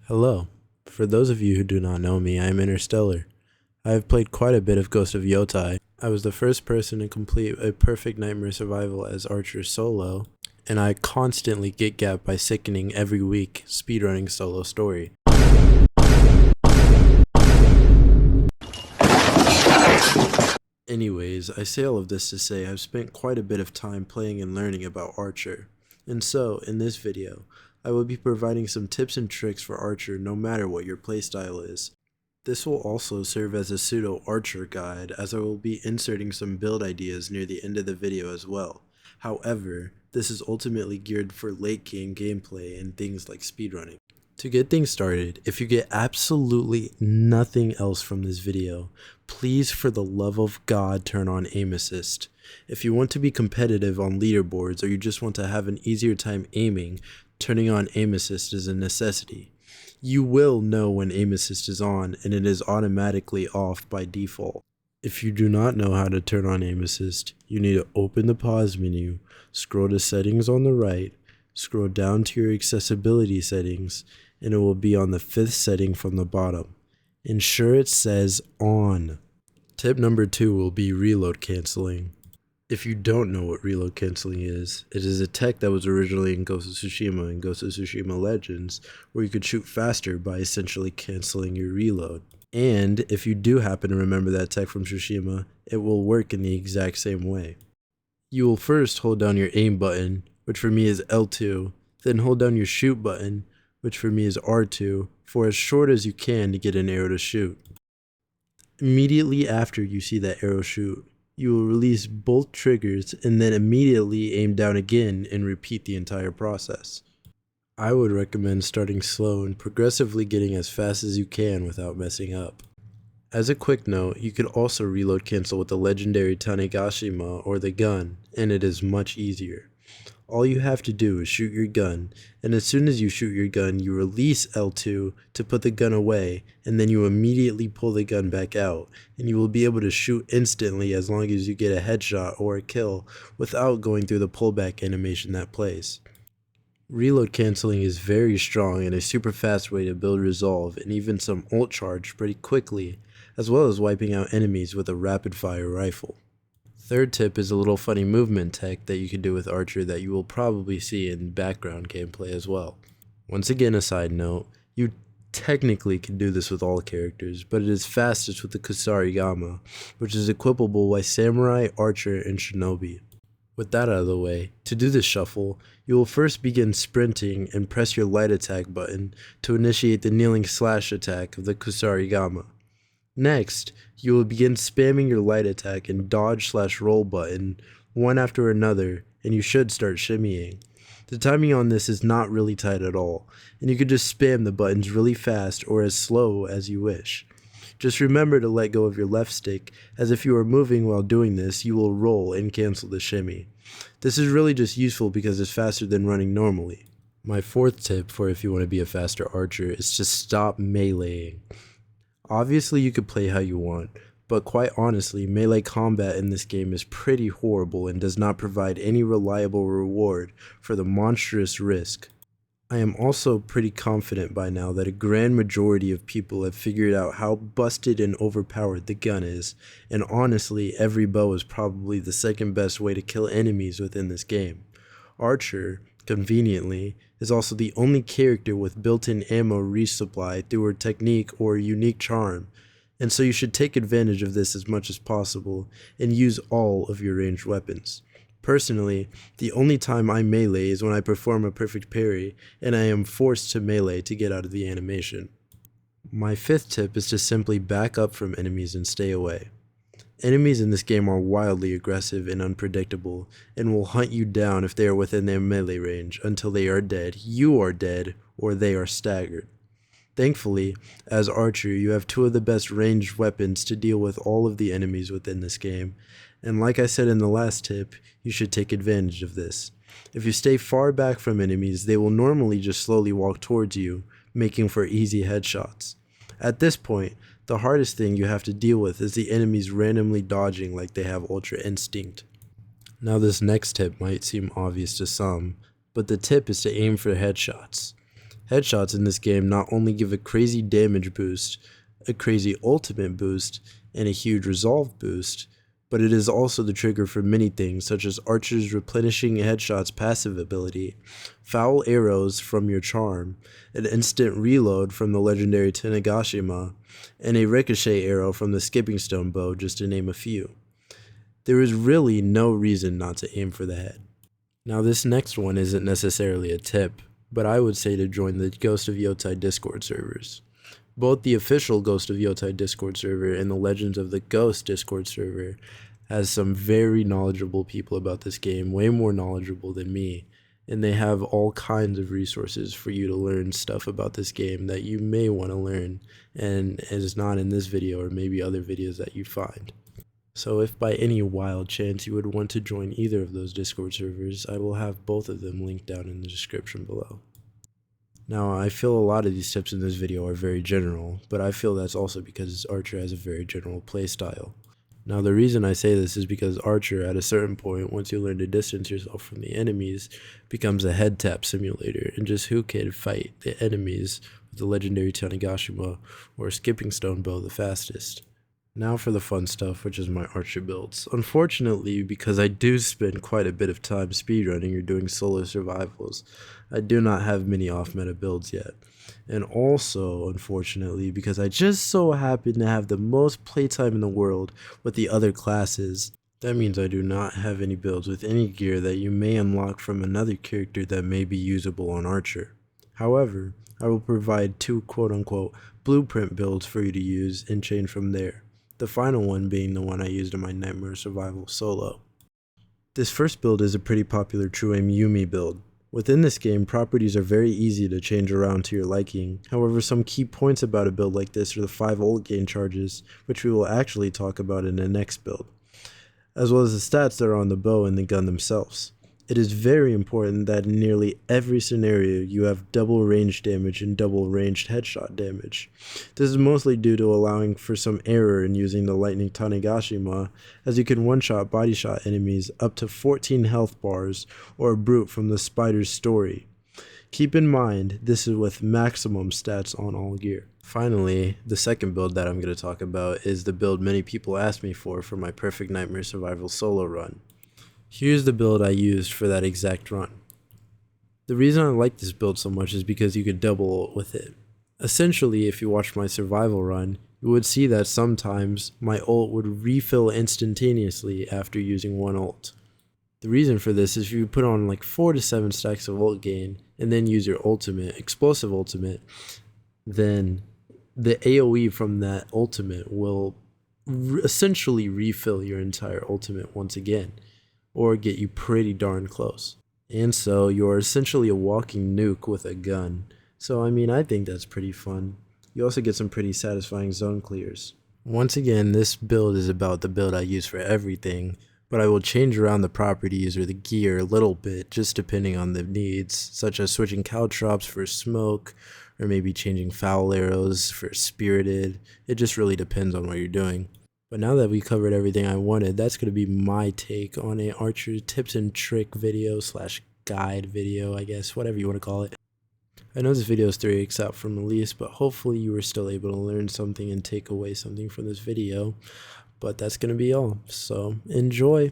Hello. For those of you who do not know me, I am Interstellar. I have played quite a bit of Ghost of Yotei. I was the first person to complete a perfect nightmare survival as Archer solo, and I constantly get gapped by sickening every week speedrunning solo story. Anyways, I say all of this to say I've spent quite a bit of time playing and learning about Archer, and so, in this video, I will be providing some tips and tricks for Archer no matter what your playstyle is. This will also serve as a pseudo Archer guide, as I will be inserting some build ideas near the end of the video as well. However, this is ultimately geared for late game gameplay and things like speedrunning. To get things started, if you get absolutely nothing else from this video, please for the love of God turn on aim assist. If you want to be competitive on leaderboards or you just want to have an easier time aiming, turning on aim assist is a necessity. You will know when aim assist is on and it is automatically off by default. If you do not know how to turn on aim assist, you need to open the pause menu, scroll to settings on the right, scroll down to your accessibility settings, and it will be on the 5th setting from the bottom. Ensure it says on. Tip number 2 will be reload cancelling. If you don't know what reload cancelling is, it is a tech that was originally in Ghost of Tsushima and Ghost of Tsushima Legends, where you could shoot faster by essentially cancelling your reload. And if you do happen to remember that tech from Tsushima, it will work in the exact same way. You will first hold down your aim button, which for me is L2, then hold down your shoot button, which for me is R2, for as short as you can to get an arrow to shoot. Immediately after you see that arrow shoot, you will release both triggers and then immediately aim down again and repeat the entire process. I would recommend starting slow and progressively getting as fast as you can without messing up. As a quick note, you could also reload cancel with the legendary Tanegashima or the gun, and it is much easier. All you have to do is shoot your gun, and as soon as you shoot your gun, you release L2 to put the gun away, and then you immediately pull the gun back out, and you will be able to shoot instantly as long as you get a headshot or a kill without going through the pullback animation that plays. Reload cancelling is very strong and a super fast way to build resolve and even some ult charge pretty quickly, as well as wiping out enemies with a rapid fire rifle. Third tip is a little funny movement tech that you can do with Archer that you will probably see in background gameplay as well. Once again, a side note, you technically can do this with all characters, but it is fastest with the Kusarigama, which is equipable by Samurai, Archer, and Shinobi. With that out of the way, to do this shuffle, you will first begin sprinting and press your light attack button to initiate the kneeling slash attack of the Kusarigama. Next, you will begin spamming your light attack and dodge/roll button one after another, and you should start shimmying. The timing on this is not really tight at all, and you can just spam the buttons really fast or as slow as you wish. Just remember to let go of your left stick, as if you are moving while doing this, you will roll and cancel the shimmy. This is really just useful because it's faster than running normally. My fourth tip for if you want to be a faster archer is to stop meleeing. Obviously you could play how you want, but quite honestly, melee combat in this game is pretty horrible and does not provide any reliable reward for the monstrous risk. I am also pretty confident by now that a grand majority of people have figured out how busted and overpowered the gun is, and honestly, every bow is probably the second best way to kill enemies within this game. Archer, conveniently, is also the only character with built-in ammo resupply through her technique or unique charm, and so you should take advantage of this as much as possible and use all of your ranged weapons. Personally, the only time I melee is when I perform a perfect parry and I am forced to melee to get out of the animation. My fifth tip is to simply back up from enemies and stay away. Enemies in this game are wildly aggressive and unpredictable, and will hunt you down if they are within their melee range until they are dead, you are dead, or they are staggered. Thankfully, as Archer, you have two of the best ranged weapons to deal with all of the enemies within this game, and like I said in the last tip, you should take advantage of this. If you stay far back from enemies, they will normally just slowly walk towards you, making for easy headshots. At this point, the hardest thing you have to deal with is the enemies randomly dodging like they have Ultra Instinct. Now this next tip might seem obvious to some, but the tip is to aim for headshots. Headshots in this game not only give a crazy damage boost, a crazy ultimate boost, and a huge resolve boost, but it is also the trigger for many things such as Archer's replenishing headshots passive ability, foul arrows from your charm, an instant reload from the legendary Tanegashima, and a ricochet arrow from the skipping stone bow, just to name a few. There is really no reason not to aim for the head. Now this next one isn't necessarily a tip, but I would say to join the Ghost of Yotei Discord servers. Both the official Ghost of Yotei Discord server and the Legends of the Ghost Discord server has some very knowledgeable people about this game, way more knowledgeable than me, and they have all kinds of resources for you to learn stuff about this game that you may want to learn and is not in this video or maybe other videos that you find. So if by any wild chance you would want to join either of those Discord servers, I will have both of them linked down in the description below. Now, I feel a lot of these tips in this video are very general, but I feel that's also because Archer has a very general playstyle. Now, the reason I say this is because Archer, at a certain point, once you learn to distance yourself from the enemies, becomes a head tap simulator, and just who can fight the enemies with the legendary Tanegashima or skipping stone bow the fastest. Now for the fun stuff, which is my Archer builds. Unfortunately, because I do spend quite a bit of time speedrunning or doing solo survivals, I do not have many off-meta builds yet. And also, unfortunately, because I just so happen to have the most playtime in the world with the other classes, that means I do not have any builds with any gear that you may unlock from another character that may be usable on Archer. However, I will provide 2 quote-unquote blueprint builds for you to use and change from there. The final one being the one I used in my Nightmare Survival solo. This first build is a pretty popular True Aim Yumi build. Within this game, properties are very easy to change around to your liking. However, some key points about a build like this are the 5 ult gain charges, which we will actually talk about in the next build, as well as the stats that are on the bow and the gun themselves. It is very important that in nearly every scenario you have double range damage and double ranged headshot damage. This is mostly due to allowing for some error in using the lightning Tanegashima, as you can one-shot body shot enemies up to 14 health bars or a brute from the spider's story. Keep in mind, this is with maximum stats on all gear. Finally, the second build that I'm going to talk about is the build many people asked me for my perfect Nightmare Survival solo run. Here's the build I used for that exact run. The reason I like this build so much is because you could double ult with it. Essentially, if you watched my survival run, you would see that sometimes my ult would refill instantaneously after using one ult. The reason for this is if you put on like 4 to 7 stacks of ult gain and then use your ultimate, explosive ultimate, then the AoE from that ultimate will essentially refill your entire ultimate once again, or get you pretty darn close. And so you're essentially a walking nuke with a gun. So I mean, I think that's pretty fun. You also get some pretty satisfying zone clears. Once again, this build is about the build I use for everything, but I will change around the properties or the gear a little bit just depending on the needs, such as switching caltrops for smoke, or maybe changing foul arrows for spirited. It just really depends on what you're doing. But now that we covered everything I wanted, that's going to be my take on a Archer tips and trick video / guide video, I guess, whatever you want to call it. I know this video is 3 weeks out from release, but hopefully you were still able to learn something and take away something from this video. But that's going to be all, so enjoy!